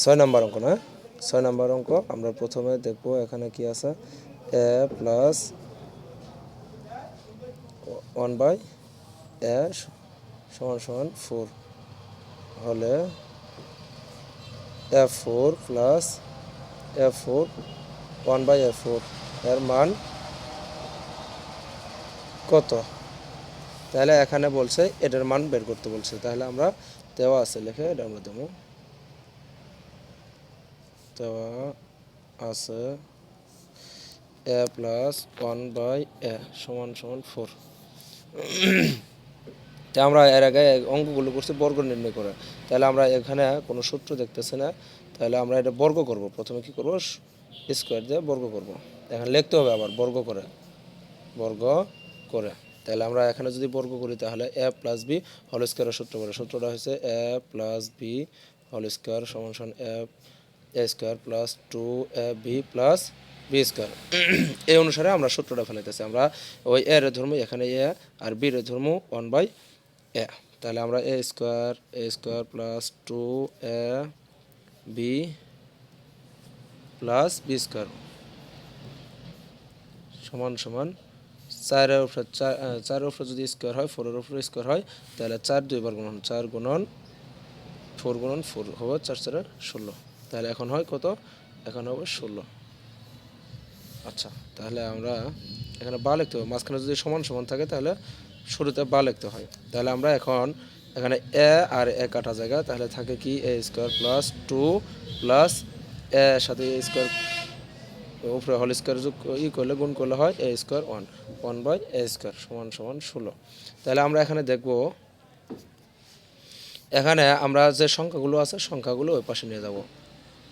ছয় নম্বর অঙ্ক না, 6 নম্বর অঙ্ক আমরা প্রথমে দেখব এখানে কি আছে এ প্লাস 1/a সমান সমান 4 হলে f4 প্লাস f4 1/a4 এর মান কত। তাহলে এখানে বলছে এটার মান বের করতে বলছে, তাহলে আমরা দেওয়া আছে লিখে এটা আমরা দেবো। দেওয়া আছে a প্লাস 1/a সমান সমান 4। তা আমরা এর আগে অঙ্কগুলো করছি বর্গ নির্ণয় করে, তাহলে আমরা এখানে কোনো সূত্র দেখতেছি না, তাহলে আমরা এটা বর্গ করব। প্রথমে কি করব, স্কোয়ার দিয়ে বর্গ করব। এখানে লিখতে হবে আবার বর্গ করে, বর্গ করে। তাহলে আমরা এখানে যদি বর্গ করি তাহলে a প্লাস বি হোল স্কোয়ারের সূত্র করে, সূত্রটা হচ্ছে a plus b whole square সমান সমান a square plus 2ab plus b square. এই অনুসারে আমরা সূত্রটা ফেলাইতেছি। আমরা ওই এর ধর্ম এখানে এ আর বির ধর্ম 1/a। তাহলে আমরা a square plus 2ab plus b square সমান সমান 4-এর উপরে যদি স্কোয়ার হয় 4-এর উপরে স্কোয়ার হয় তাহলে 4 দুইবার গুণন, 4 গুণন 4 গুণন 4 হবে 4-4 16। তাহলে এখন হয় কত, এখন হবে 16। আচ্ছা, তাহলে আমরা এখানে বা লিখতে হবে, মাঝখানে যদি সমান সমান থাকে তাহলে শুরুতে বা লিখতে হয়। তাহলে আমরা এখন এখানে এ আর এ কাটা জায়গা, তাহলে থাকে কি a স্কোয়ার প্লাস 2 প্লাস এ সাথে a স্কোয়ার উপরে হোল স্কোয়ার যোগ করলে গুণ করলে হয় a স্কোয়ার 1/a স্কোয়ার সমান সমান 16। তাহলে আমরা এখানে দেখব, এখানে আমরা যে সংখ্যাগুলো আছে সংখ্যাগুলো ওই পাশে নিয়ে যাব।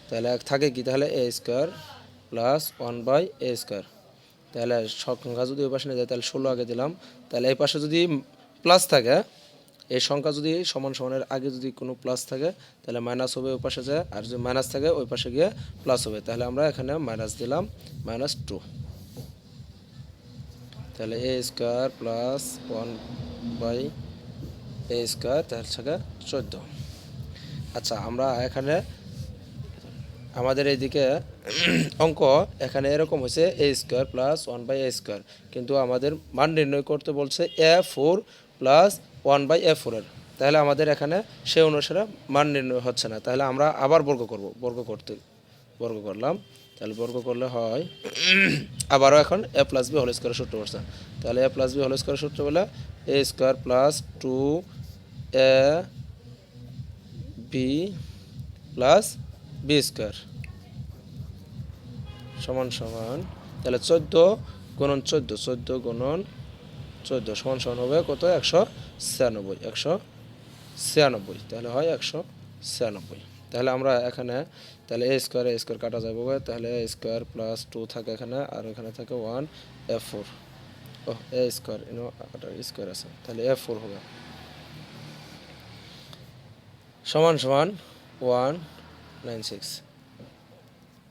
তাহলে থাকে কি, তাহলে a square plus 1/a square. তাহলে সংখ্যা যদি ওই পাশে নিয়ে যায় তাহলে 16 আগে দিলাম। তাহলে এই পাশে যদি প্লাস থাকে, এই সংখ্যা যদি সমান সমানের আগে যদি কোনো প্লাস থাকে তাহলে মাইনাস হবে ওই পাশে যায়, আর যদি মাইনাস থাকে ওই পাশে গিয়ে প্লাস হবে। তাহলে আমরা এখানে মাইনাস দিলাম -2। তাহলে a square plus 1/a square তাহলে থাকে 14। আচ্ছা, আমরা এখানে আমাদের এইদিকে অঙ্ক এখানে এরকম হয়েছে a square plus 1/a square, কিন্তু আমাদের মান নির্ণয় করতে বলছে a4 প্লাস 1/a4 এর। তাহলে আমাদের এখানে সে অনুসারে মান নির্ণয় হচ্ছে না। তাহলে আমরা আবার বর্গ করব, বর্গ করলাম। তাহলে বর্গ করলে হয় আবারও এখন a প্লাস বি হোল স্কোয়ারের সূত্র পড়ছে। তাহলে a প্লাস বি হোল স্কোয়ারের সূত্র বলে a square plus 2ab plus b square সমান সমান, তাহলে 14 গুণন 14, 14 গুণন 14 সমান সমান হবে কত, 196। তাহলে হয় 196। তাহলে আমরা এখানে তাহলে a স্কোয়ার কাটা যাবে, তাহলে a স্কোয়ার প্লাস 2 থাকে এখানে, আর এখানে থাকে 1a4। a স্কোয়ার স্কোয়ার আছে, তাহলে a4 হবে সমান সমান 196।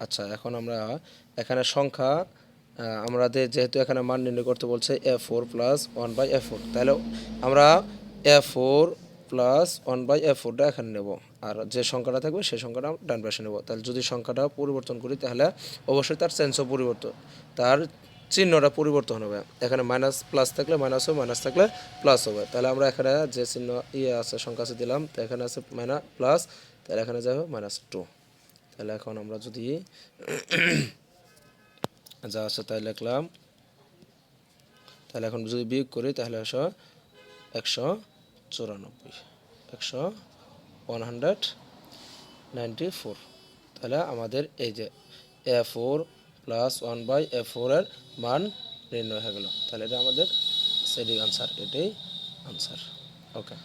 আচ্ছা, এখন আমরা এখানে সংখ্যা আমাদের যেহেতু এখানে মান নির্ণয় করতে বলছে a4 প্লাস 1/a4, তাহলে আমরা a4 প্লাস 1/a4টা এখানে নেব, আর যে সংখ্যাটা থাকবে সেই সংখ্যাটা ডান পাশে নেব। তাহলে যদি সংখ্যাটা পরিবর্তন করি তাহলে অবশ্যই তার চেঞ্জও পরিবর্তন, তার চিহ্নটা পরিবর্তন হবে। এখানে মাইনাস প্লাস থাকলে মাইনাস হবে, মাইনাস থাকলে প্লাস হবে। তাহলে আমরা এখানে যে চিহ্ন আছে সংখ্যা আছে দিলাম, তো এখানে আছে প্লাস, তাহলে এখানে যাবে -2। তাহলে এখন আমরা যদি যা আছে তাই লিখলাম, তাহলে এখন যদি বিয়োগ করি তাহলে আসে 194। তাহলে আমাদের এই যে a4 প্লাস 1/a4 এর মান নির্ণয় হয়ে গেল। তাহলে এটা আমাদের সেটিং আনসার, এটাই আনসার। ওকে।